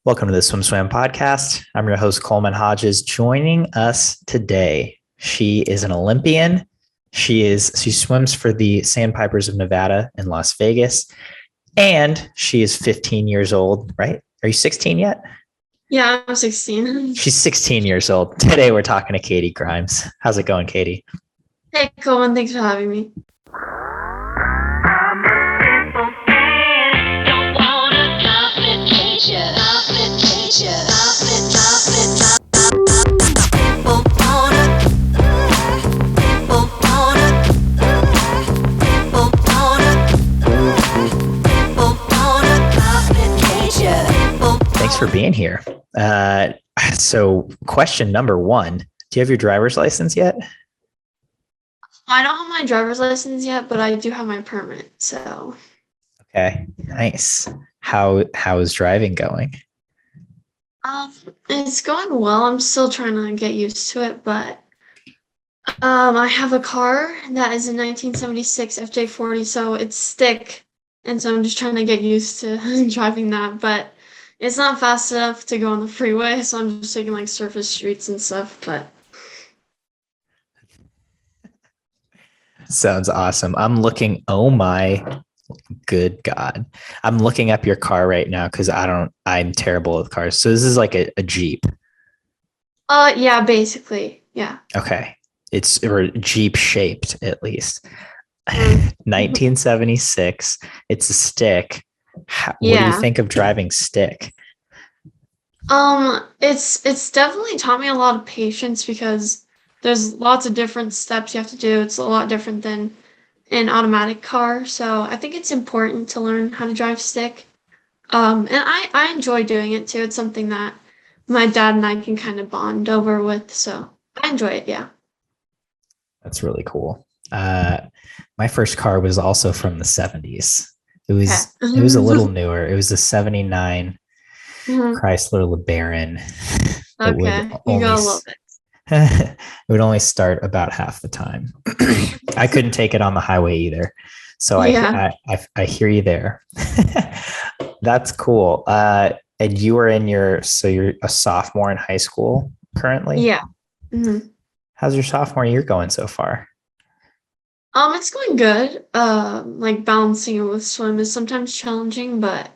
Welcome to the Swim Swam podcast. I'm your host, Coleman Hodges. Joining us today, she is an Olympian. She swims for the Sandpipers of Nevada in Las Vegas, and she is 15 years old, right? Are you 16 yet? Yeah, I'm 16. She's 16 years old. Today, we're talking to Katie Grimes. How's it going, Katie? Hey, Coleman, thanks for having me. Thanks for being here. So question number one, do you have your driver's license yet? I don't have my driver's license yet, but I do have my permit, so. Okay, nice. How is driving going? It's going well. I'm still trying to get used to it, but I have a car that is a 1976 FJ40, so it's stick, and so I'm just trying to get used to driving that, but it's not fast enough to go on the freeway, so I'm just taking like surface streets and stuff, but. Sounds awesome. Oh my good God. I'm looking up your car right now because I'm terrible with cars. So this is like a Jeep. Yeah, basically. Yeah. Okay. It's Jeep shaped at least. 1976. It's a stick. What do you think of driving stick? It's definitely taught me a lot of patience because there's lots of different steps you have to do. It's a lot different than an automatic car. So I think it's important to learn how to drive stick. And I enjoy doing it too. It's something that my dad and I can kind of bond over with. So I enjoy it. Yeah. That's really cool. My first car was also from the 70s. It was a little newer. It was a 79 Chrysler LeBaron. Okay. You go a little bit. It would only start about half the time. I couldn't take it on the highway either. So I hear you there. That's cool. And you were you're a sophomore in high school currently? Yeah. Mm-hmm. How's your sophomore year going so far? It's going good. Like balancing it with swim is sometimes challenging, but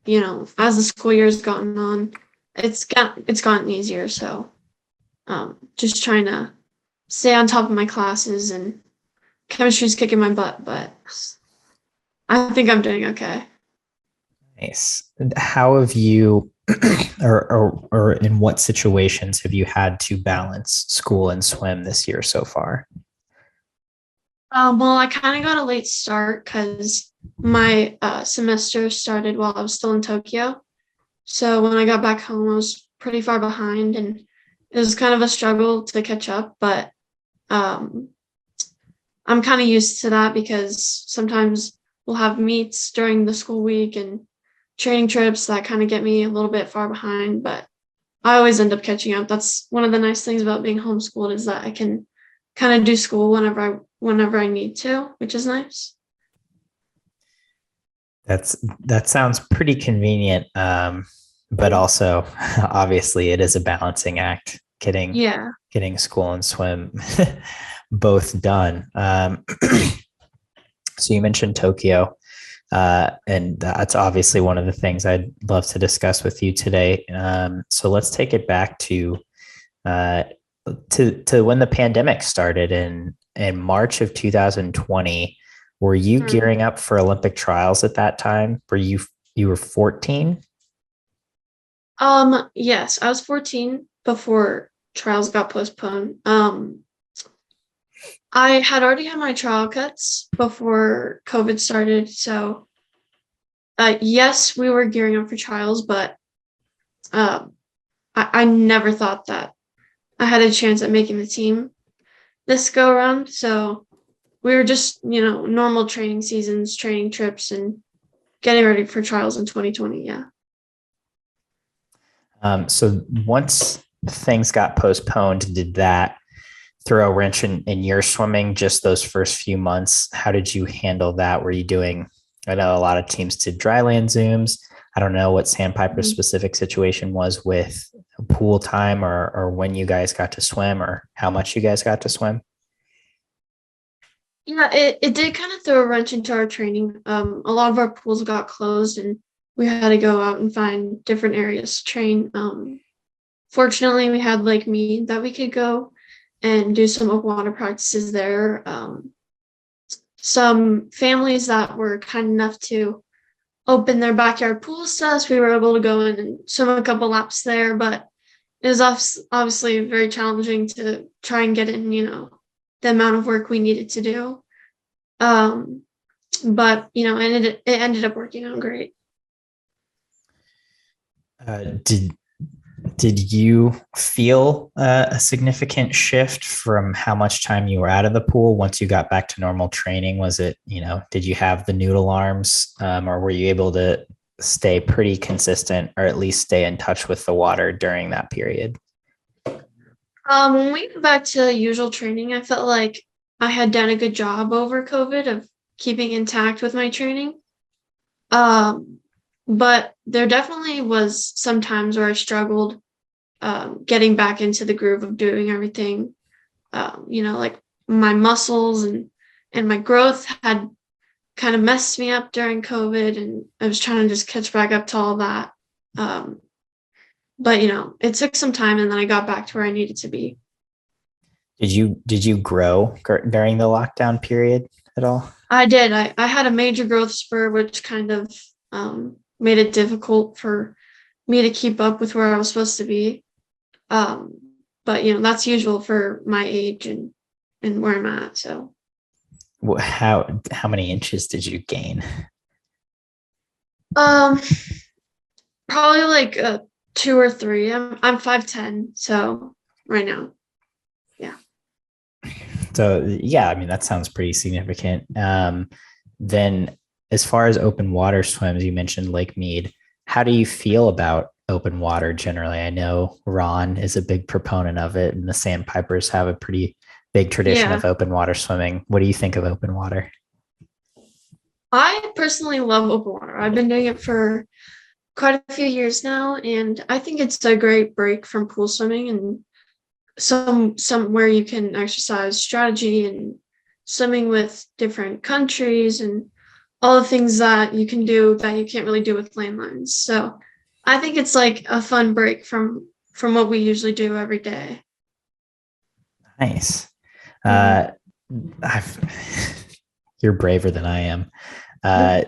as the school year has gotten on, it's gotten easier. So, just trying to stay on top of my classes, and chemistry's kicking my butt, but I think I'm doing okay. Nice. How have you, or in what situations have you had to balance school and swim this year so far? Well, I kind of got a late start because my semester started while I was still in Tokyo. So when I got back home, I was pretty far behind, and it was kind of a struggle to catch up. But I'm kind of used to that because sometimes we'll have meets during the school week and training trips that kind of get me a little bit far behind. But I always end up catching up. That's one of the nice things about being homeschooled is that I can kind of do school whenever I need to, which is nice. That sounds pretty convenient, but also obviously it is a balancing act getting school and swim both done. So you mentioned Tokyo, and that's obviously one of the things I'd love to discuss with you today. So let's take it back to when the pandemic started in March of 2020. Were you gearing up for Olympic trials at that time? You were 14? Yes, I was 14 before trials got postponed. I had already had my trial cuts before COVID started. So, yes, we were gearing up for trials, but I never thought that I had a chance at making the team this go around. So we were just, normal training seasons, training trips, and getting ready for trials in 2020. Yeah. So once things got postponed, did that throw a wrench in your swimming just those first few months? How did you handle that? Were you doing, I know a lot of teams did dry land Zooms. I don't know what Sandpiper's Mhm. specific situation was with pool time or when you guys got to swim or how much you guys got to swim. Yeah, it did kind of throw a wrench into our training. A lot of our pools got closed and we had to go out and find different areas to train. Fortunately, we had Lake Mead that we could go and do some open water practices there. Some families that were kind enough to open their backyard pools to us, we were able to go in and swim a couple laps there, but it was obviously very challenging to try and get in, the amount of work we needed to do. Um, but it ended up working out great. Did you feel a significant shift from how much time you were out of the pool once you got back to normal training? Was it, did you have the noodle arms, or were you able to stay pretty consistent or at least stay in touch with the water during that period? When we went back to usual training, I felt like I had done a good job over COVID of keeping intact with my training. But there definitely was some times where I struggled getting back into the groove of doing everything. Like my muscles and my growth had kind of messed me up during COVID, and I was trying to just catch back up to all that. But it took some time, and then I got back to where I needed to be. Did you grow during the lockdown period at all? I did. I had a major growth spurt, which kind of made it difficult for me to keep up with where I was supposed to be. But that's usual for my age and where I'm at. So How many inches did you gain? um probably like 2 or 3. I'm 5'10", so right now. Yeah. So yeah, I mean that sounds pretty significant. Then as far as open water swims, you mentioned Lake Mead. How do you feel about open water generally? I know Ron is a big proponent of it, and the Sandpipers have a pretty big tradition Yeah. of open water swimming. What do you think of open water? I personally love open water. I've been doing it for quite a few years now, and I think it's a great break from pool swimming and somewhere you can exercise strategy and swimming with different countries and all the things that you can do that you can't really do with landlines. So I think it's like a fun break from what we usually do every day. Nice. Mhm. Uh, you're braver than I am.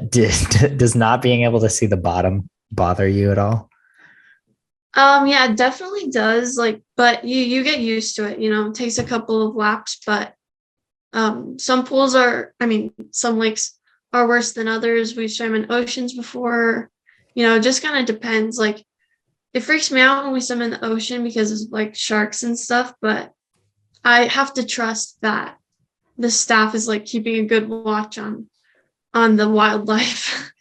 Does not being able to see the bottom bother you at all? Yeah, it definitely does. Like, but you get used to it. It takes a couple of laps, but some pools some lakes are worse than others. We've swam in oceans before. It just kind of depends. Like, it freaks me out when we swim in the ocean because of like sharks and stuff, but I have to trust that the staff is like keeping a good watch on the wildlife.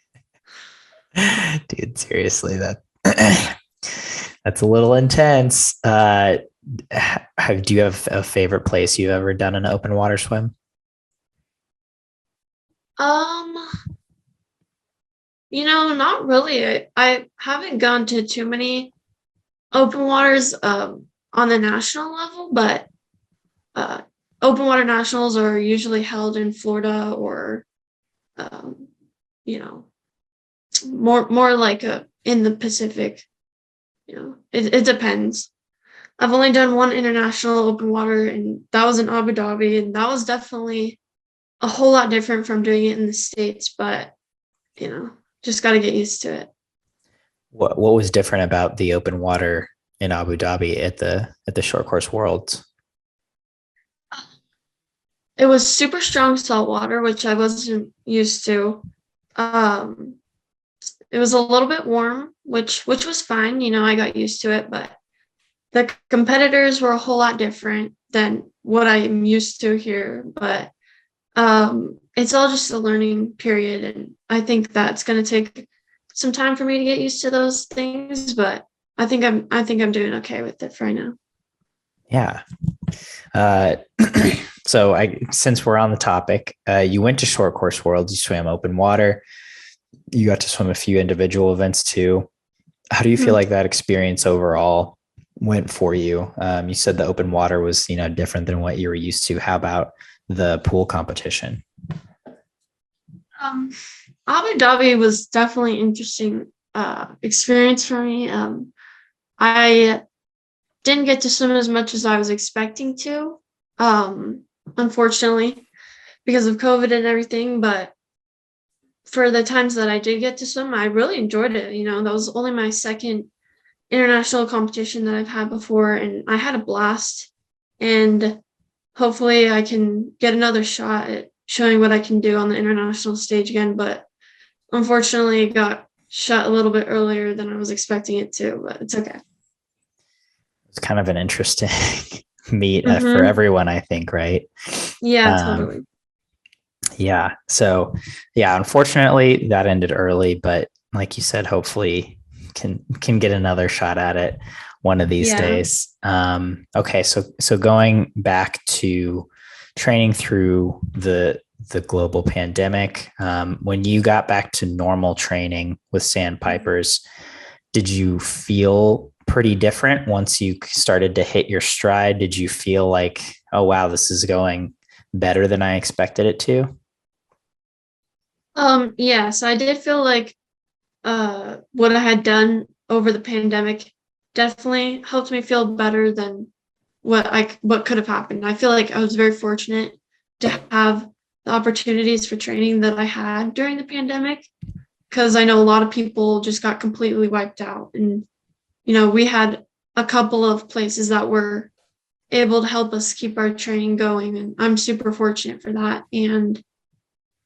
Dude, seriously, that that's a little intense. Do you have a favorite place you've ever done an open water swim? um, not really. I haven't gone to too many open waters on the national level, but uh, open water nationals are usually held in Florida or um, you know more like in the Pacific. It depends. I've only done one international open water, and that was in Abu Dhabi, and that was definitely a whole lot different from doing it in the States, but you know, just got to get used to it. What was different about the open water in Abu Dhabi at the short course worlds? It was super strong salt water, which I wasn't used to. Um, it was a little bit warm, which was fine. I got used to it, but the competitors were a whole lot different than what I'm used to here. But it's all just a learning period, and I think that's going to take some time for me to get used to those things. But I think I'm doing okay with it for right now. Yeah. Uh, since we're on the topic, you went to short course worlds, you swam open water. you got to swim a few individual events too. How do you feel Mhm. like that experience overall went for you? You said the open water was, different than what you were used to. How about the pool competition? Um, Abu Dhabi was definitely interesting experience for me. I didn't get to swim as much as I was expecting to, unfortunately, because of COVID and everything. But for the times that I did get to swim, I really enjoyed it. That was only my second international competition that I've had before, and I had a blast. And hopefully, I can get another shot at showing what I can do on the international stage again. But unfortunately, it got shut a little bit earlier than I was expecting it to, but it's okay. It's kind of an interesting meet for Mm-hmm. everyone, I think, right? Yeah, Um, totally. yeah. So, yeah, unfortunately, that ended early, but like you said, hopefully can get another shot at it one of these Yeah. days. Okay, so going back to training through the global pandemic, when you got back to normal training with Sandpipers, did you feel pretty different once you started to hit your stride? Did you feel like, oh wow, this is going better than I expected it to? Yes, I did feel like what I had done over the pandemic definitely helped me feel better than what could have happened. I feel like I was very fortunate to have the opportunities for training that I had during the pandemic, because I know a lot of people just got completely wiped out. And we had a couple of places that were able to help us keep our training going, and I'm super fortunate for that. And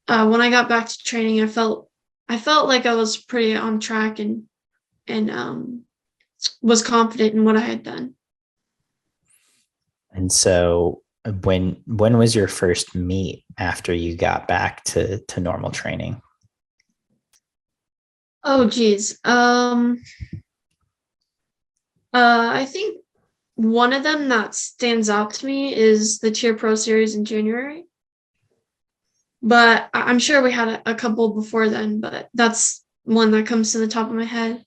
when I got back to training, I felt like I was pretty on track, and was confident in what I had done. And so when was your first meet after you got back to normal training? Oh geez. I think one of them that stands out to me is the Cheer Pro Series in January. But I'm sure we had a couple before then, but that's one that comes to the top of my head.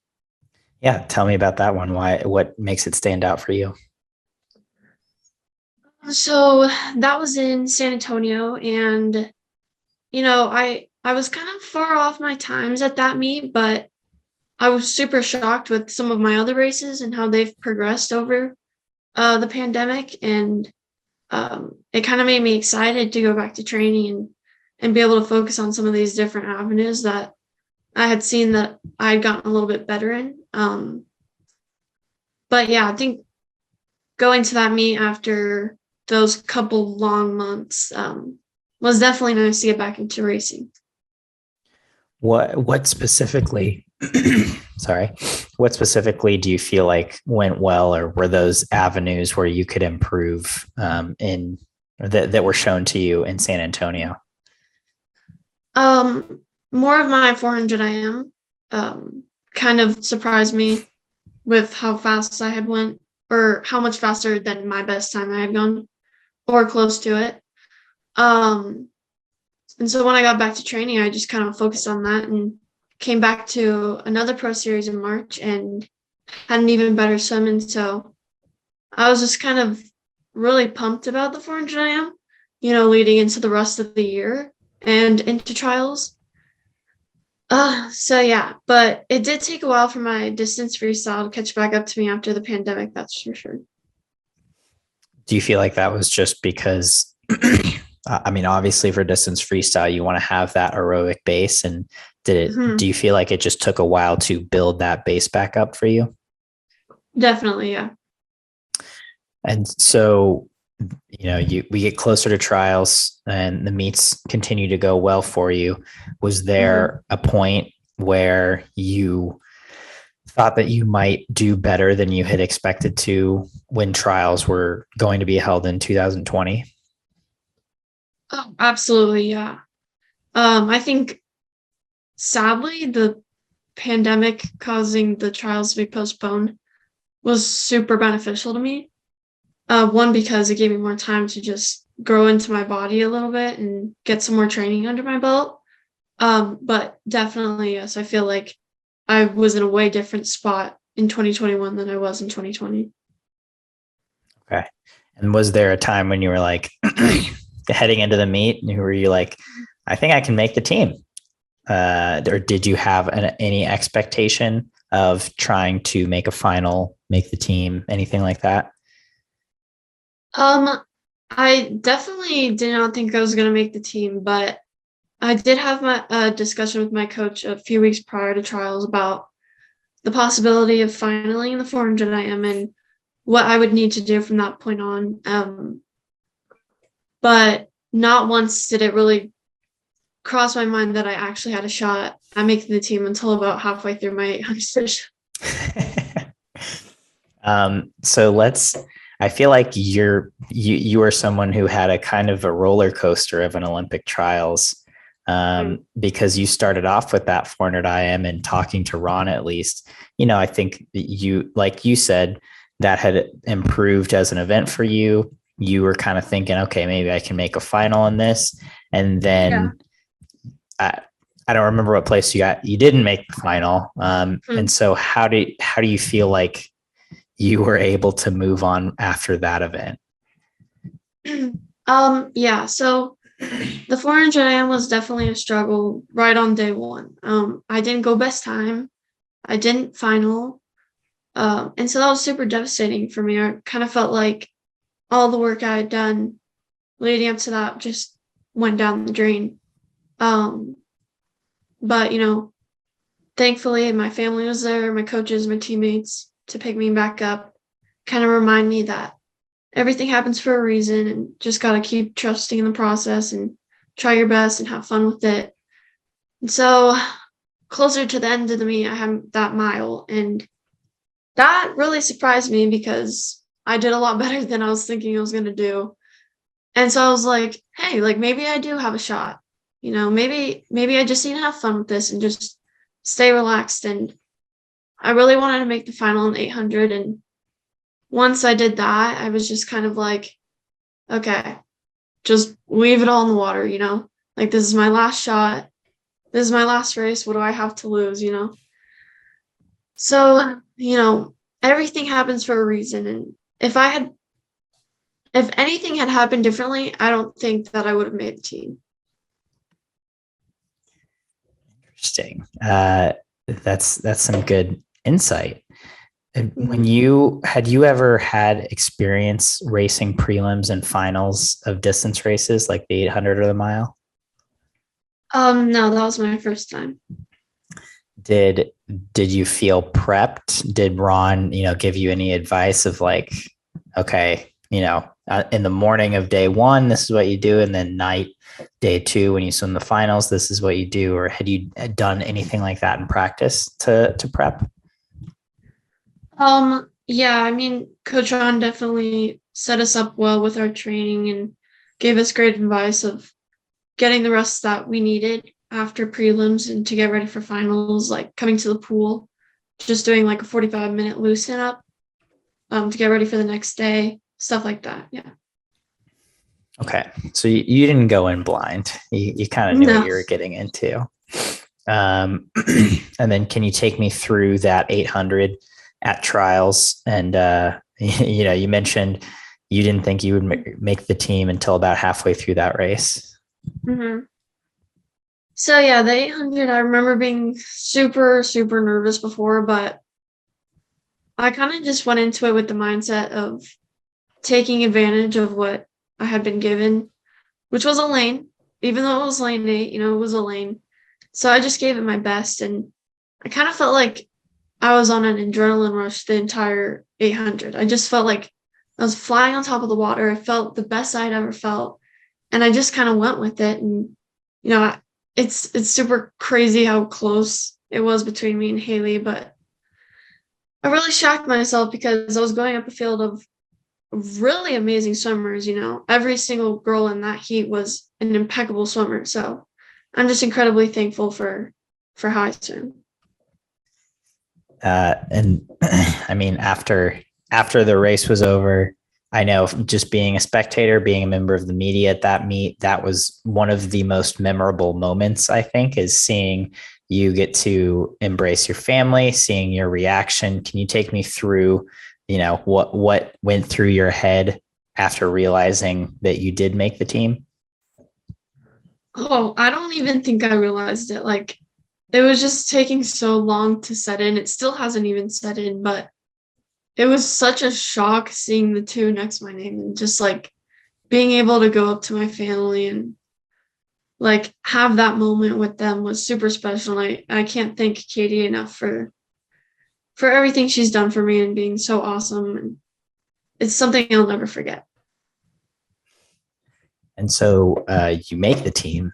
Yeah, tell me about that one. What makes it stand out for you? So that was in San Antonio, and I was kind of far off my times at that meet, but I was super shocked with some of my other races and how they've progressed over the pandemic, and it kind of made me excited to go back to training and be able to focus on some of these different avenues that I had seen that I had gotten a little bit better in. But yeah, I think going to that meet after those couple long months was definitely nice to get back into racing. What specifically sorry, what specifically do you feel like went well, or were those avenues where you could improve in that were shown to you in San Antonio? Um, More of my 400 IM kind of surprised me with how fast I had went, or how much faster than my best time I had gone, or close to it. Um, and so when I got back to training, I just kind of focused on that and came back to another pro series in March and had an even better swim. And so I was just kind of really pumped about the 400 IM, leading into the rest of the year and into trials. So yeah, but it did take a while for my distance freestyle to catch back up to me after the pandemic, that's for sure. Do you feel like that was just because I mean, obviously for distance freestyle, you want to have that aerobic base, and do Hmm. you feel like it just took a while to build that base back up for you? Definitely, yeah. And so, we get closer to trials and the meets continue to go well for you. Was Hmm. there a point where you thought that you might do better than you had expected to when trials were going to be held in 2020? Oh, absolutely, yeah. I think sadly the pandemic causing the trials to be postponed was super beneficial to me. One, because it gave me more time to just grow into my body a little bit and get some more training under my belt. But definitely, yes, I feel like I was in a way different spot in 2021 than I was in 2020. Okay. And was there a time when you were like heading into the meet and were you like, I think I can make the team? Or did you have any expectation of trying to make a final, make the team, anything like that? Um, I definitely did not think I was going to make the team, but I did have my discussion with my coach a few weeks prior to trials about the possibility of finaling the 400 IM and what I would need to do from that point on. But not once did it really cross my mind that I actually had a shot at making the team until about halfway through my 800. So I feel like you are someone who had a kind of a roller coaster of an Olympic trials, because you started off with that 400 IM and talking to Ron, at least, I think you, like you said, that had improved as an event for you. You were kind of thinking, okay, maybe I can make a final in this. And then I don't remember what place you got. You didn't make the final. And so how do you feel like you were able to move on after that event? Yeah, so the 400 IM was definitely a struggle right on day one. I didn't go best time. I didn't final. And so that was super devastating for me. I kind of felt like all the work I had done leading up to that just went down the drain. But, thankfully my family was there, my coaches, my teammates to pick me back up, kind of remind me that everything happens for a reason and just got to keep trusting in the process and try your best and have fun with it. And so closer to the end of the meet, I had that mile, and that really surprised me because I did a lot better than I was thinking I was going to do. And so I was like, hey, like maybe I do have a shot. Maybe I just need to have fun with this and just stay relaxed. And I really wanted to make the final in 800. And once I did that, I was just kind of like, okay, just leave it all in the water, like this is my last shot. This is my last race. What do I have to lose, So, everything happens for a reason. And if anything had happened differently, I don't think that I would have made the team. Interesting. That's some good insight. When had you ever had experience racing prelims and finals of distance races like the 800 or the mile? No, that was my first time. Did you feel prepped? Did Ron, give you any advice of like, okay, in the morning of day one, this is what you do, and then night, day two, when you swim the finals, this is what you do? Or had you done anything like that in practice to prep? Yeah, I mean, Coach Ron definitely set us up well with our training and gave us great advice of getting the rest that we needed after prelims and to get ready for finals, like coming to the pool, just doing like a 45-minute loosen up to get ready for the next day, stuff like that. Yeah. Okay. So you didn't go in blind. You kind of knew what you were getting into. And then can you take me through that 800 at trials? And, you mentioned you didn't think you would make the team until about halfway through that race. Mm-hmm. So yeah, the 800, I remember being super, super nervous before, but I kind of just went into it with the mindset of taking advantage of what I had been given, which was a lane. Even though it was lane 8, it was a lane. So I just gave it my best, and I kind of felt like I was on an adrenaline rush the entire 800. I just felt like I was flying on top of the water. I felt the best I'd ever felt, and I just kind of went with it. And it's super crazy how close it was between me and Haley, but I really shocked myself because I was going up a field of really amazing swimmers. Every single girl in that heat was an impeccable swimmer. So I'm just incredibly thankful for how I swim. And I mean, after the race was over, I know just being a spectator, being a member of the media at that meet, that was one of the most memorable moments, I think, is seeing you get to embrace your family, seeing your reaction. Can you take me through, what went through your head after realizing that you did make the team? Oh, I don't even think I realized it. Like, it was just taking so long to set in. It still hasn't even set in, but it was such a shock seeing the two next to my name and just like being able to go up to my family and like have that moment with them was super special. And I can't thank Katie enough for everything she's done for me and being so awesome. And it's something I'll never forget. And so you make the team,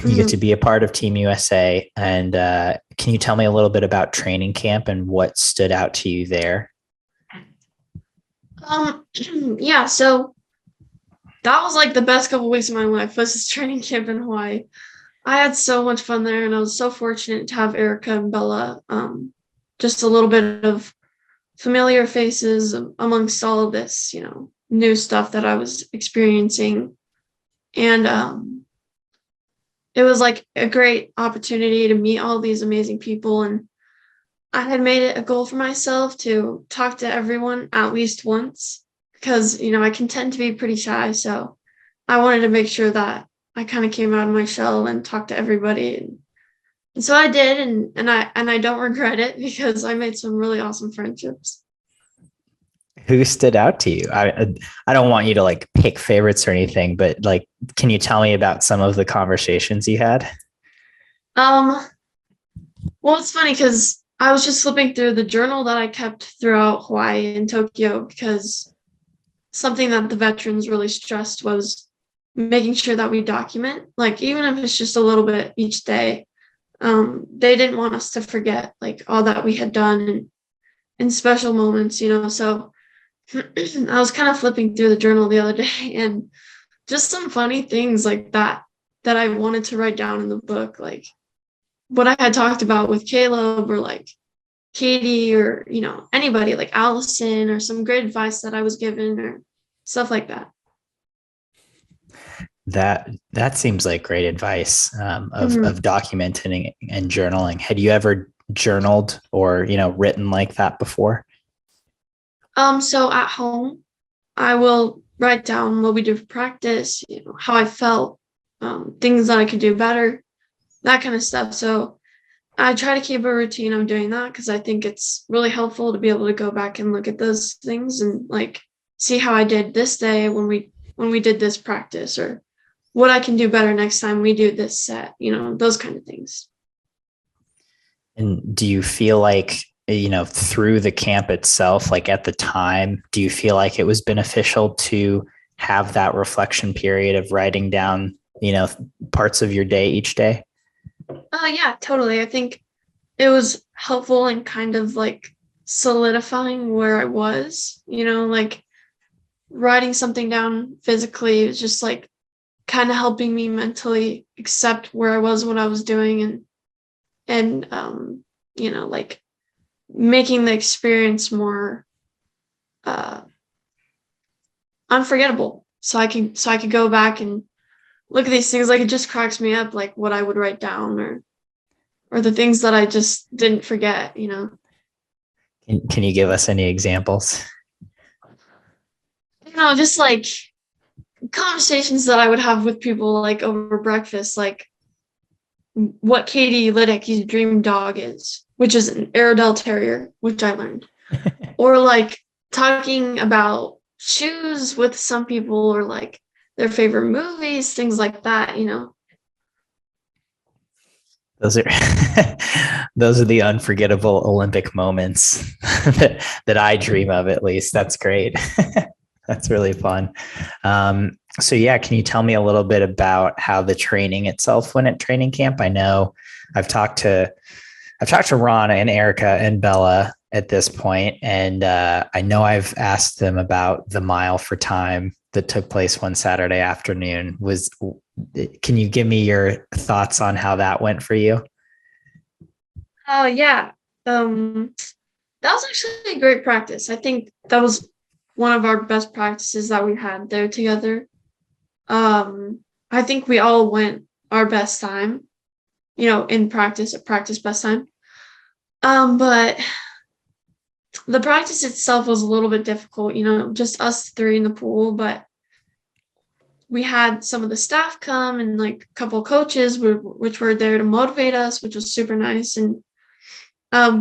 you get to be a part of Team USA. And can you tell me a little bit about training camp and what stood out to you there? Yeah, so that was like the best couple weeks of my life was this training camp in Hawaii. I had so much fun there, and I was so fortunate to have Erica and Bella, just a little bit of familiar faces amongst all of this, new stuff that I was experiencing. And it was like a great opportunity to meet all these amazing people. And I had made it a goal for myself to talk to everyone at least once because, I can tend to be pretty shy. So I wanted to make sure that I kind of came out of my shell and talked to everybody. And so I did. And I don't regret it because I made some really awesome friendships. Who stood out to you? I don't want you to like pick favorites or anything, but like, can you tell me about some of the conversations you had? Well, it's funny because I was just flipping through the journal that I kept throughout Hawaii and Tokyo because something that the veterans really stressed was making sure that we document, like even if it's just a little bit each day. They didn't want us to forget like all that we had done in special moments, So I was kind of flipping through the journal the other day and just some funny things like that I wanted to write down in the book, like what I had talked about with Caleb or like Katie or, anybody like Allison or some great advice that I was given or stuff like that. That seems like great advice of documenting and journaling. Had you ever journaled or, written like that before? So at home, I will write down what we did for practice, how I felt, things that I could do better, that kind of stuff. So I try to keep a routine of doing that because I think it's really helpful to be able to go back and look at those things and like see how I did this day when we did this practice or what I can do better next time we do this set, those kind of things. And do you feel like, through the camp itself, like at the time, do you feel like it was beneficial to have that reflection period of writing down, parts of your day each day? Yeah, totally. I think it was helpful and kind of like solidifying where I was, like writing something down physically is just like kind of helping me mentally accept where I was, what I was doing and like making the experience more unforgettable. So I could go back and look at these things. Like it just cracks me up, like what I would write down or the things that I just didn't forget, Can you give us any examples? Just like conversations that I would have with people like over breakfast, like what Katie Ledecky's dream dog is, which is an Airedale Terrier, which I learned. Or like talking about shoes with some people or like their favorite movies, things like that, Those are those are the unforgettable Olympic moments that I dream of, at least. That's great. That's really fun. So yeah, can you tell me a little bit about how the training itself went at training camp? I know I've talked to Ron and Erica and Bella at this point, and I know I've asked them about the mile for time that took place one Saturday afternoon. Can you give me your thoughts on how that went for you? Oh yeah. That was actually a great practice. I think that was one of our best practices that we had there together. I think we all went our best time, in practice, at practice best time. But the practice itself was a little bit difficult, just us three in the pool, but we had some of the staff come and like a couple of coaches which were there to motivate us, which was super nice. And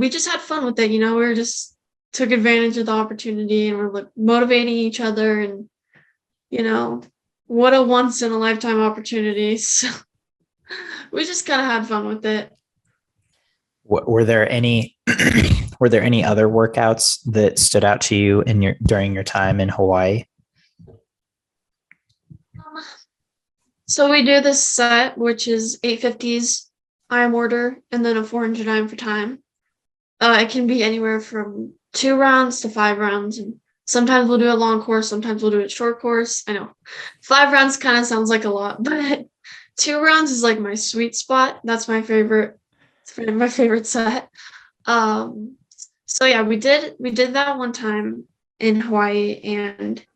we just had fun with it. We were just took advantage of the opportunity and we're like motivating each other and, what a once in a lifetime opportunity. So we just kind of had fun with it. Were there any other workouts that stood out to you during your time in Hawaii? So we do this set, which is 850s IM order, and then a 400 IM for time. It can be anywhere from 2 rounds to 5 rounds, and sometimes we'll do a long course, sometimes we'll do a short course. I know 5 rounds kind of sounds like a lot, but 2 rounds is like my sweet spot. That's my favorite set. So yeah, we did that one time in Hawaii, and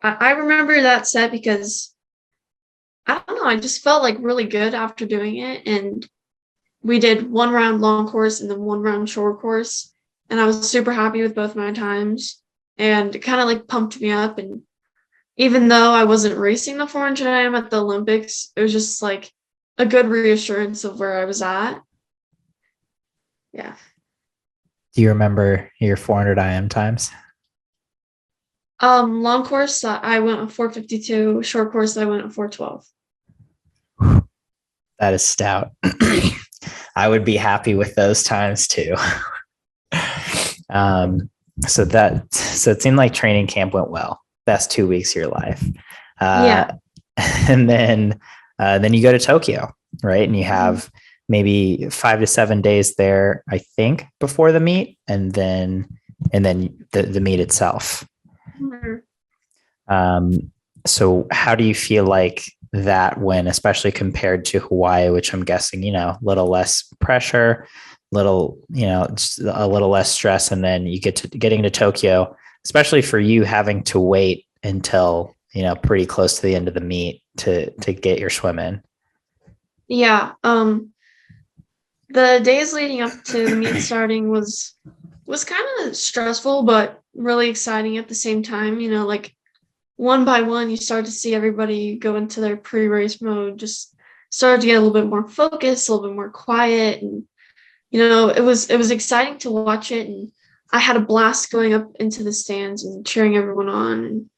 I remember that set because I don't know, I just felt like really good after doing it. And we did 1 round long course and then 1 round short course. And I was super happy with both my times, and it kind of like pumped me up. And even though I wasn't racing the 400 IM at the Olympics, it was just like a good reassurance of where I was at. Yeah. Do you remember your 400 IM times? Long course, I went at 4:52. Short course, I went at 4:12. That is stout. I would be happy with those times too. So it seemed like training camp went well. Best 2 weeks of your life. Yeah. And then you go to Tokyo, right? And you have maybe 5 to 7 days there, I think, before the meet, and then the meet itself. So how do you feel like that went, especially compared to Hawaii, which I'm guessing, a little less pressure, just a little less stress, and then you getting to Tokyo, especially for you having to wait until, pretty close to the end of the meet to get your swim in. Yeah. The days leading up to the meet starting was kind of stressful, but really exciting at the same time. Like one by one, you start to see everybody go into their pre-race mode, just started to get a little bit more focused, a little bit more quiet. And, it was exciting to watch it. And I had a blast going up into the stands and cheering everyone on.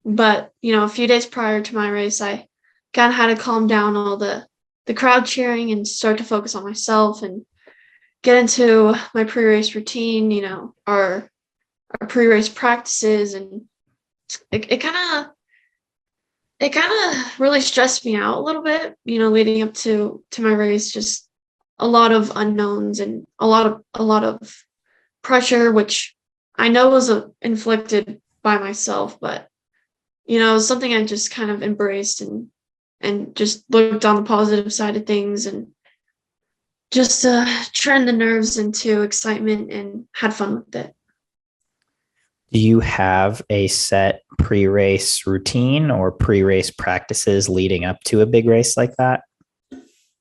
But, a few days prior to my race, I kind of had to calm down all the crowd cheering and start to focus on myself and get into my pre-race routine, our pre-race practices. And it kind of really stressed me out a little bit, leading up to my race. Just a lot of unknowns and a lot of pressure, which I know was inflicted by myself, but it was something I just kind of embraced and just looked on the positive side of things and just turned the nerves into excitement and had fun with it. Do you have a set pre-race routine or pre-race practices leading up to a big race like that?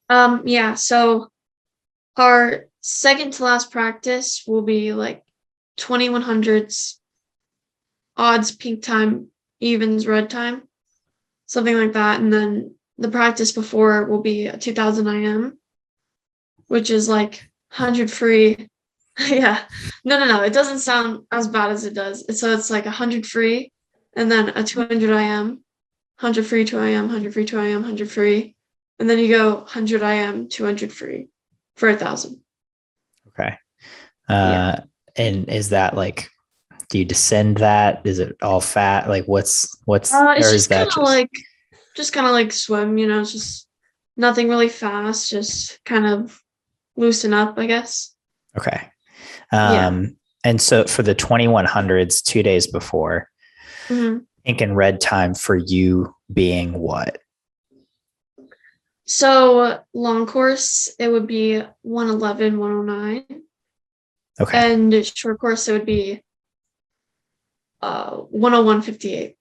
Yeah. So our second to last practice will be like 2100s, odds, pink time, evens, red time, something like that. And then the practice before will be a 2000 IM, which is like 100 free. Yeah. No. It doesn't sound as bad as it does. So it's like 100 free and then a 200 IM, 100 free, 2 IM, 100 free, 2 IM, 100 free. And then you go 100 IM, 200 free for 1,000. Okay. And is that like, do you descend that? Is it all fat? Like what's, it's just kind of like swim, it's just nothing really fast, just kind of loosen up, I guess. Okay. And so for the 2100s, 2 days before, pink and red time for you being what? So long course, it would be 111, 109. Okay. And short course, it would be 101.58.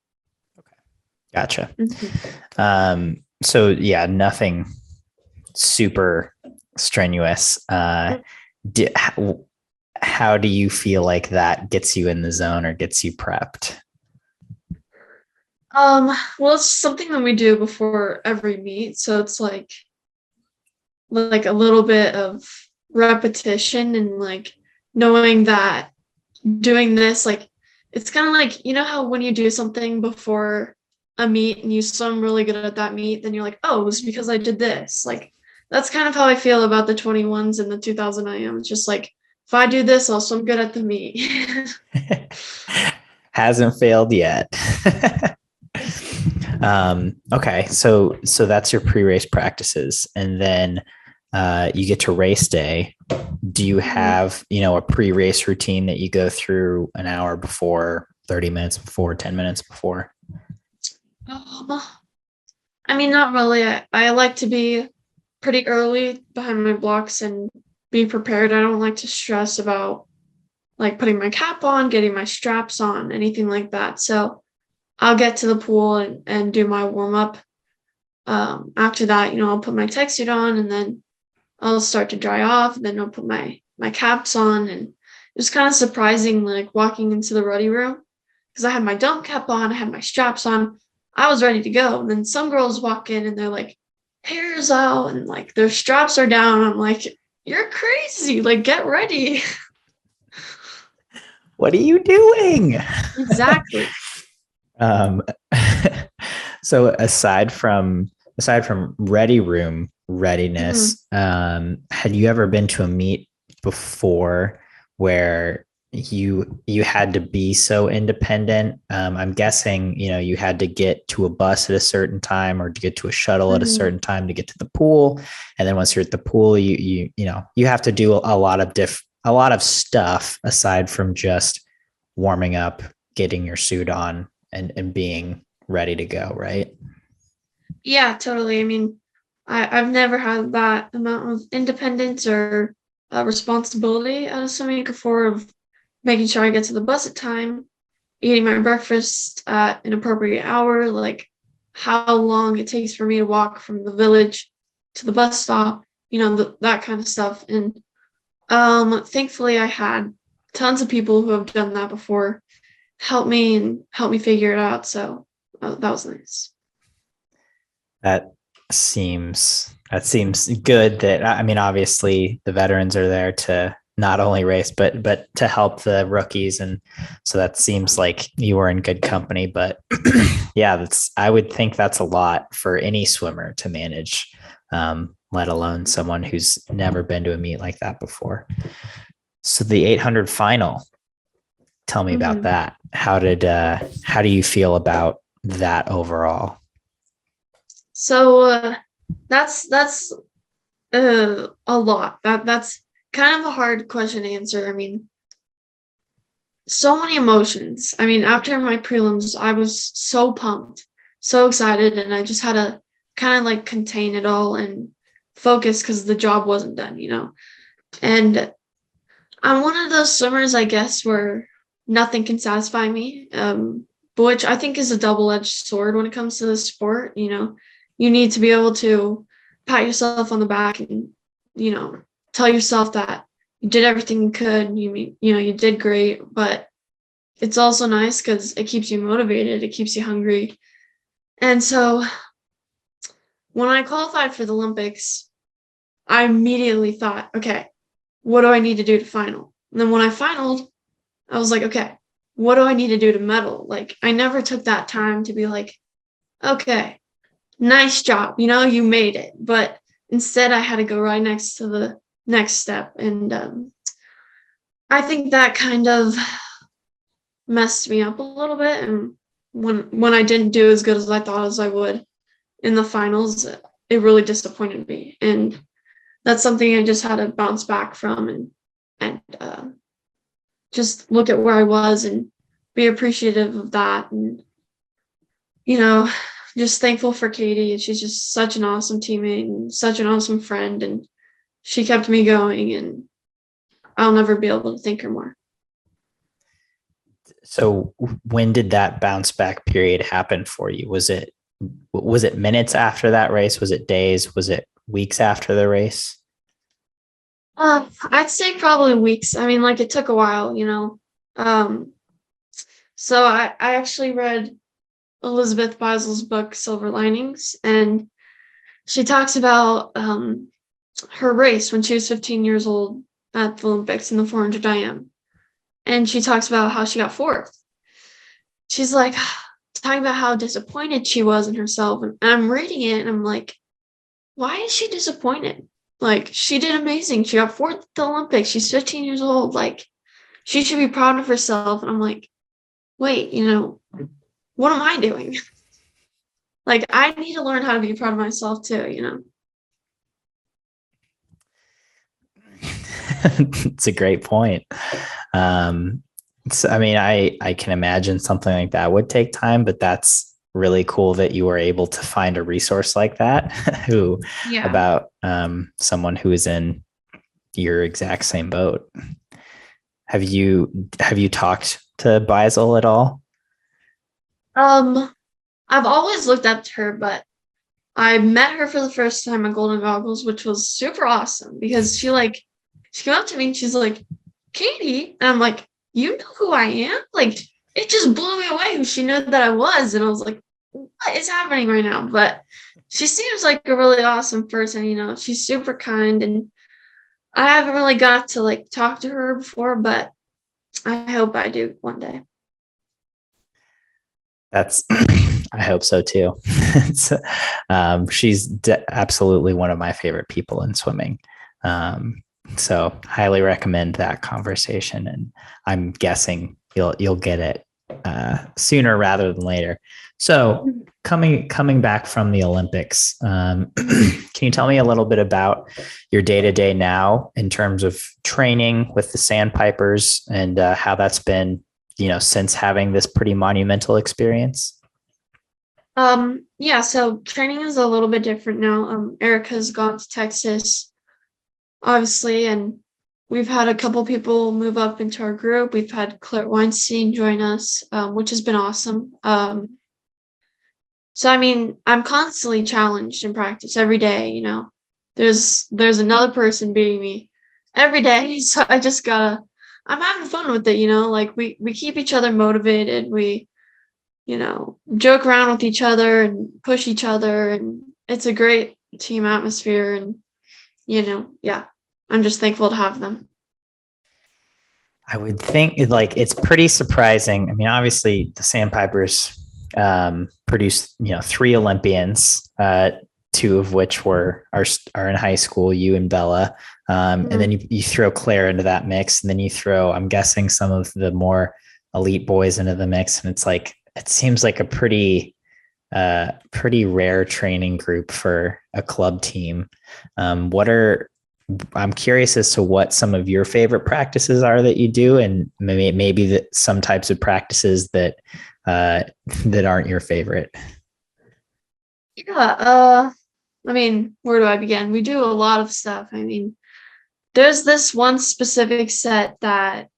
Gotcha. Mm-hmm. So yeah, nothing super strenuous. How do you feel like that gets you in the zone or gets you prepped? Well, it's something that we do before every meet, so it's like a little bit of repetition and like knowing that doing this, like it's kind of like, you know how when you do something before a meet and you swim really good at that meet, then you're like, oh, it was because I did this. Like that's kind of how I feel about the 21s and the 2000 IM. It's just like if I do this, I'll swim good at the meet. Hasn't failed yet. Okay, so that's your pre-race practices, and then you get to race day. Do you have a pre-race routine that you go through an hour before, 30 minutes before, 10 minutes before? I mean, not really. I like to be pretty early behind my blocks and be prepared. I don't like to stress about like putting my cap on, getting my straps on, anything like that. So I'll get to the pool and do my warm up. After that, I'll put my tech suit on and then I'll start to dry off. And then I'll put my caps on. And it was kind of surprising, like walking into the ready room because I had my dome cap on, I had my straps on, I was ready to go. And then some girls walk in and they're like, hair's out and like their straps are down. I'm like, you're crazy. Like, get ready. What are you doing? Exactly. um, so aside from ready room readiness, had you ever been to a meet before where you had to be so independent? I'm guessing, you had to get to a bus at a certain time or to get to a shuttle at a certain time to get to the pool. And then once you're at the pool, you have to do a lot of stuff aside from just warming up, getting your suit on and being ready to go, right? Yeah, totally. I mean, I've never had that amount of independence or responsibility at a swimming before of making sure I get to the bus at time, eating my breakfast at an appropriate hour, like how long it takes for me to walk from the village to the bus stop, that kind of stuff. And thankfully I had tons of people who have done that before help me figure it out. So that was nice. That seems good. That, I mean, obviously the veterans are there to not only race but to help the rookies, and so that seems like you were in good company. But yeah, I would think that's a lot for any swimmer to manage, let alone someone who's never been to a meet like that before. So the 800 final, tell me about that. How do you feel about that overall? So that's a lot. That's kind of a hard question to answer. I mean, so many emotions. I mean, after my prelims, I was so pumped, so excited, and I just had to kind of like contain it all and focus because the job wasn't done. And I'm one of those swimmers, I guess, where nothing can satisfy me, which I think is a double-edged sword when it comes to the sport. You need to be able to pat yourself on the back and, tell yourself that you did everything you could. You did great, but it's also nice because it keeps you motivated. It keeps you hungry. And so when I qualified for the Olympics, I immediately thought, okay, what do I need to do to final? And then when I finaled, I was like, okay, what do I need to do to medal? Like, I never took that time to be like, okay, nice job, you made it. But instead, I had to go right next to the next step. And I think that kind of messed me up a little bit. And when I didn't do as good as I thought as I would in the finals, it really disappointed me. And that's something I just had to bounce back from and just look at where I was and be appreciative of that. And, just thankful for Katie. She's just such an awesome teammate and such an awesome friend. And she kept me going, and I'll never be able to thank her more. So when did that bounce back period happen for you? Was it minutes after that race? Was it days? Was it weeks after the race? I'd say probably weeks. I mean, like it took a while, you know. Um, so I actually read Elizabeth Beisel's book Silver Linings, and she talks about her race when she was 15 years old at the Olympics in the 400 IM. And she talks about how she got fourth. She's like talking about how disappointed she was in herself. And I'm reading it and I'm like, why is she disappointed? Like, she did amazing. She got fourth at the Olympics. She's 15 years old. Like, she should be proud of herself. And I'm like, wait, you know, what am I doing? Like, I need to learn how to be proud of myself too, you know? It's a great point. So, I mean, I can imagine something like that would take time, but that's really cool that you were able to find a resource like that who Yeah. about someone who is in your exact same boat. Have you talked to Beisel at all? I've always looked up to her, but I met her for the first time at Golden Goggles, which was super awesome because she came up to me and she's like, Katie, and I'm like, you know who I am? Like, it just blew me away who she knew that I was, and I was like, what is happening right now? But she seems like a really awesome person, you know. She's super kind, and I haven't really got to like talk to her before, but I hope I do one day. That's I hope so too. She's absolutely one of my favorite people in swimming. So highly recommend that conversation, and I'm guessing you'll get it sooner rather than later. So coming back from the Olympics, can you tell me a little bit about your day to day now in terms of training with the Sandpipers and how that's been, since having this pretty monumental experience? Yeah, so training is a little bit different now. Erica's gone to Texas, obviously, and we've had a couple people move up into our group. We've had Claire Weinstein join us, which has been awesome. So I mean, I'm constantly challenged in practice every day, you know. There's another person beating me every day. So I'm having fun with it, you know, like we keep each other motivated. We, you know, joke around with each other and push each other, and it's a great team atmosphere, and yeah, I'm just thankful to have them. I would think it's pretty surprising. I mean, obviously the Sandpipers produced, three Olympians, two of which are in high school, you and Bella. And then you throw Claire into that mix, and then you throw, I'm guessing, some of the more elite boys into the mix. And it seems like a pretty rare training group for a club team. I'm curious as to what some of your favorite practices are that you do, and maybe some types of practices that aren't your favorite. Yeah, I mean, where do I begin? We do a lot of stuff. I mean, there's this one specific set that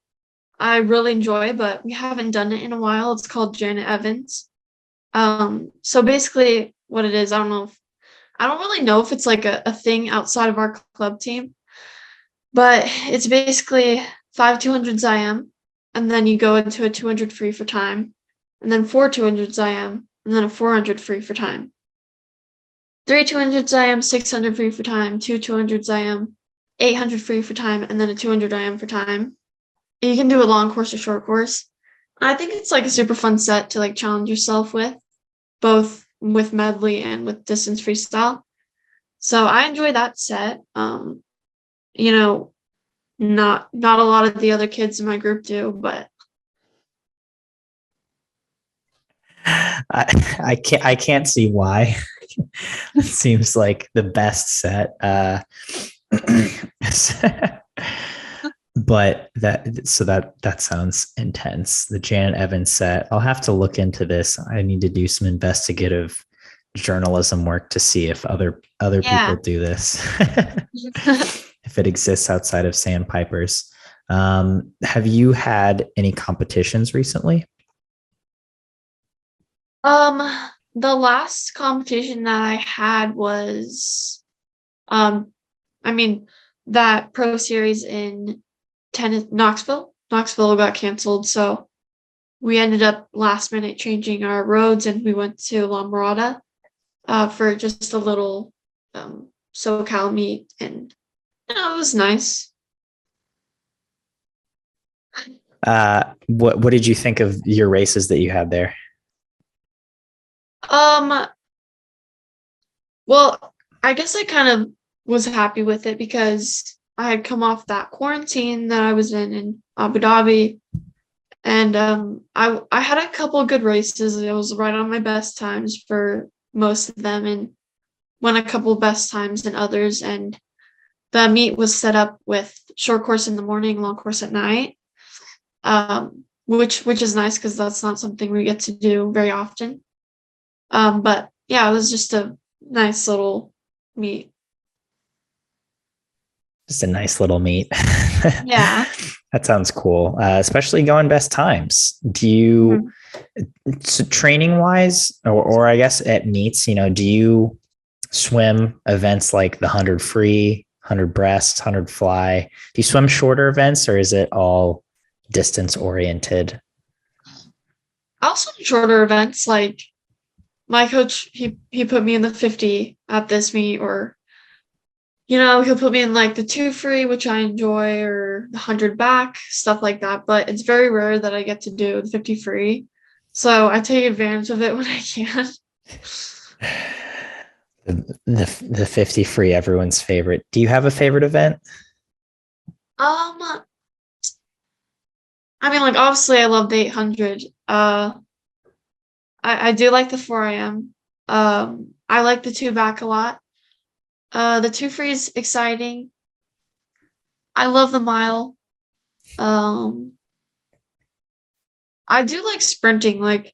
I really enjoy, but we haven't done it in a while. It's called Janet Evans. So basically what it is, I don't really know if it's like a thing outside of our club team, but it's basically 5 200s IM, and then you go into a 200 free for time, and then 4 200s IM, and then a 400 free for time. 3 200s IM, 600 free for time, 2 200s IM, 800 free for time, and then a 200 IM for time. And you can do a long course or short course. I think it's like a super fun set to like challenge yourself with, both with medley and with distance freestyle. So I enjoy that set. You know, not a lot of the other kids in my group do, but I can't see why. It seems like the best set. But that sounds intense. The Janet Evans set. I'll have to look into this. I need to do some investigative journalism work to see if other people do this. If it exists outside of Sandpipers. Have you had any competitions recently? The last competition that I had was, um, I mean, that pro series in tennis, Knoxville. Knoxville got canceled, so we ended up last minute changing our roads, and we went to La Mirada, for just a little, SoCal meet, and it was nice. What did you think of your races that you had there? Um, well, I guess I kind of was happy with it because I had come off that quarantine that I was in Abu Dhabi, and I had a couple of good races. It was right on my best times for most of them, and won a couple of best times in others. And the meet was set up with short course in the morning, long course at night, which is nice because that's not something we get to do very often. But yeah, it was just a nice little meet. Just a nice little meet. Yeah. That sounds cool, especially going best times. Do you, so training wise, or I guess at meets, do you swim events like the 100 free, 100 breast, 100 fly? Do you swim shorter events or is it all distance oriented? Also shorter events, like my coach, he put me in the 50 at this meet, or he'll put me in like the 2 free, which I enjoy, or the 100 back, stuff like that. But it's very rare that I get to do the 50 free. So I take advantage of it when I can. The 50 free, everyone's favorite. Do you have a favorite event? Um, I mean, like obviously I love the 800. I do like the 4 a.m. I like the 2 back a lot. The 2 free is exciting. I love the mile. Um, I do like sprinting. Like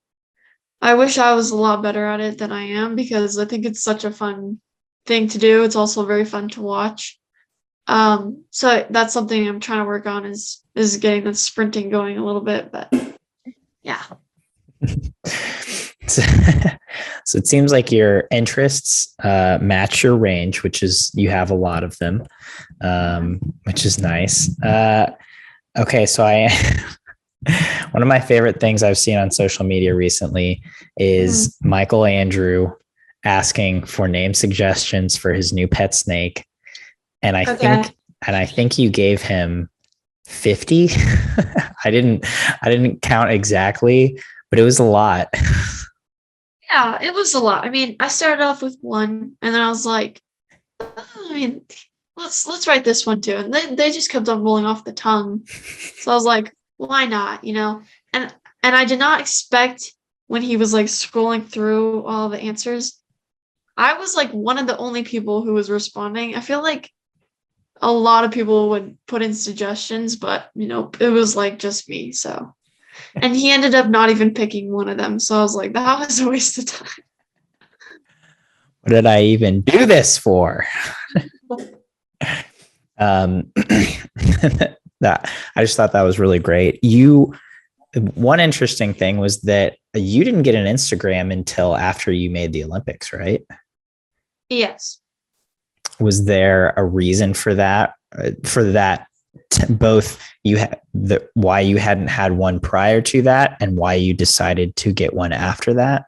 I wish I was a lot better at it than I am because I think it's such a fun thing to do. It's also very fun to watch. So that's something I'm trying to work on is getting the sprinting going a little bit, but yeah. So it seems like your interests match your range, which is you have a lot of them, which is nice. Okay, so one of my favorite things I've seen on social media recently is Michael Andrew asking for name suggestions for his new pet snake, and I think you gave him 50. I didn't count exactly, but it was a lot. Yeah, it was a lot. I mean, I started off with one, and then I was like, I mean, let's write this one too. And they just kept on rolling off the tongue. So I was like, why not? And I did not expect when he was like scrolling through all the answers. I was like one of the only people who was responding. I feel like a lot of people would put in suggestions, but it was like just me. So, and he ended up not even picking one of them. So I was like, that was a waste of time. What did I even do this for? That I just thought that was really great. One interesting thing was that you didn't get an Instagram until after you made the Olympics, right? Yes. Was there a reason for that? Both why you hadn't had one prior to that and why you decided to get one after that?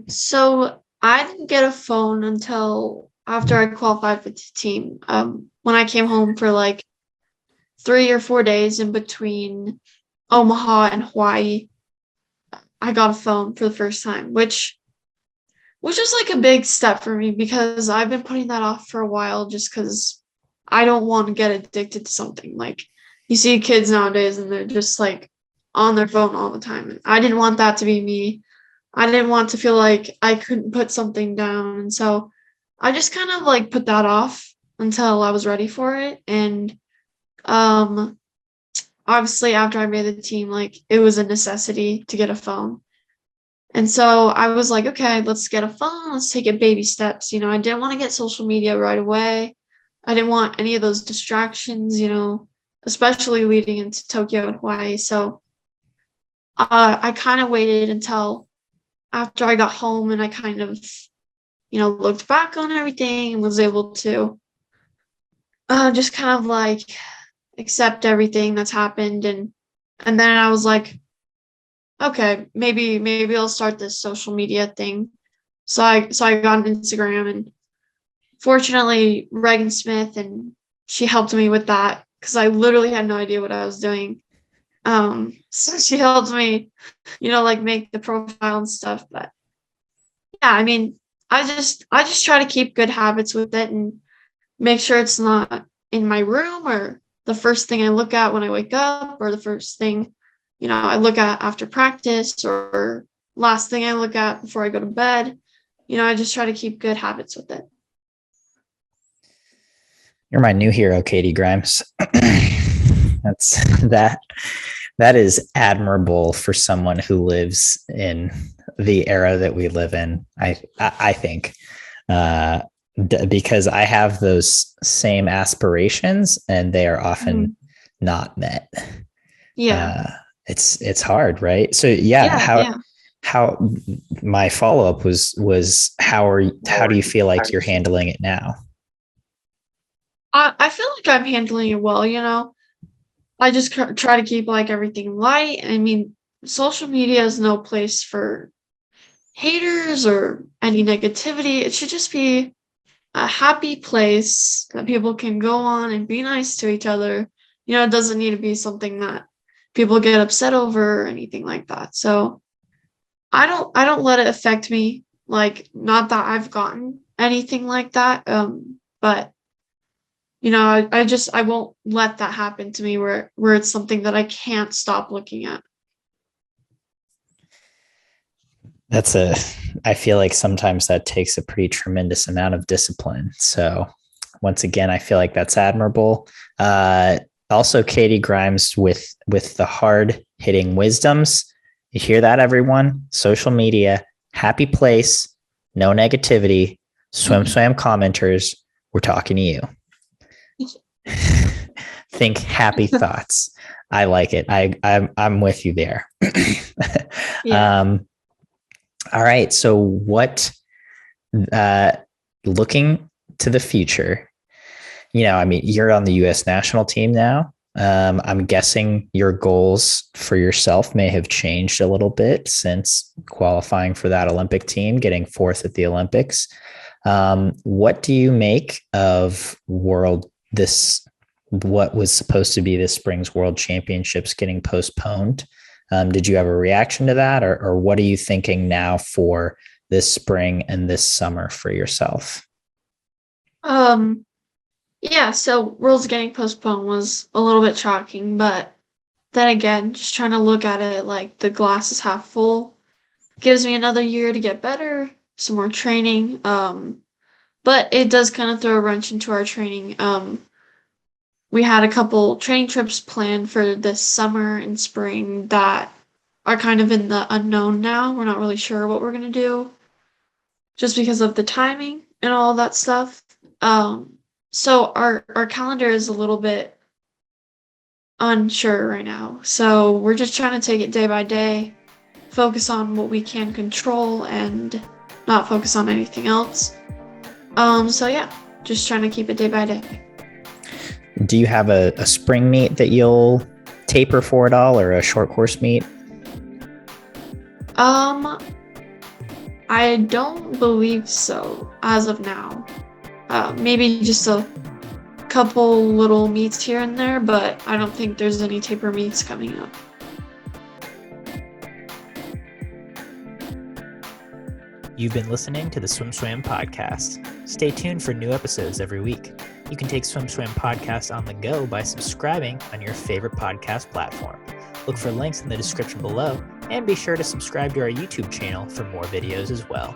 So I didn't get a phone until after I qualified with the team. When I came home for like 3 or 4 days in between Omaha and Hawaii, I got a phone for the first time, which was like a big step for me because I've been putting that off for a while just because I don't want to get addicted to something. Like you see kids nowadays and they're just like on their phone all the time. And I didn't want that to be me. I didn't want to feel like I couldn't put something down. And so I just kind of like put that off until I was ready for it. And obviously after I made the team, like it was a necessity to get a phone. And so I was like, okay, let's get a phone. Let's take it baby steps. I didn't want to get social media right away. I didn't want any of those distractions, especially leading into Tokyo and Hawaii. So I kind of waited until after I got home and I kind of, looked back on everything and was able to just kind of like accept everything that's happened. And then I was like, okay, maybe I'll start this social media thing. So I got on Instagram, and fortunately Reagan Smith, and she helped me with that because I literally had no idea what I was doing. So she helped me, like make the profile and stuff. But yeah, I mean, I just try to keep good habits with it and make sure it's not in my room or the first thing I look at when I wake up or the first thing, I look at after practice or last thing I look at before I go to bed. I just try to keep good habits with it. You're my new hero, Katie Grimes. That is admirable for someone who lives in the era that we live in. I think, because I have those same aspirations and they are often not met. Yeah. It's hard, right? So how my follow-up was how do you feel like you're handling it now? I feel like I'm handling it well, I just try to keep like everything light. I mean, social media is no place for haters or any negativity. It should just be a happy place that people can go on and be nice to each other. It doesn't need to be something that people get upset over or anything like that. So I don't let it affect me. Like, not that I've gotten anything like that. But I won't let that happen to me where it's something that I can't stop looking at. I feel like sometimes that takes a pretty tremendous amount of discipline. So once again, I feel like that's admirable. Also, Katie Grimes with the hard hitting wisdoms. You hear that, everyone? Social media, happy place, no negativity, swam commenters. We're talking to you. Think happy thoughts. I like it. I'm with you there. Yeah. All right. So what, looking to the future, I mean, you're on the U.S. national team now. I'm guessing your goals for yourself may have changed a little bit since qualifying for that Olympic team, getting fourth at the Olympics. What do you make of what was supposed to be this spring's World Championships getting postponed? Did you have a reaction to that, or what are you thinking now for this spring and this summer for yourself? Yeah, so Worlds getting postponed was a little bit shocking, but then again, just trying to look at it like the glass is half full. Gives me another year to get better, some more training. But it does kind of throw a wrench into our training. We had a couple training trips planned for this summer and spring that are kind of in the unknown now. We're not really sure what we're going to do just because of the timing and all of that stuff. So our calendar is a little bit unsure right now. So we're just trying to take it day by day, focus on what we can control and not focus on anything else. So yeah, just trying to keep it day by day. Do you have a spring meet that you'll taper for at all, or a short course meet? I don't believe so as of now. Maybe just a couple little meets here and there, but I don't think there's any taper meets coming up. You've been listening to the Swim podcast. Stay tuned for new episodes every week. You can take Swim podcast on the go by subscribing on your favorite podcast platform. Look for links in the description below, and be sure to subscribe to our YouTube channel for more videos as well.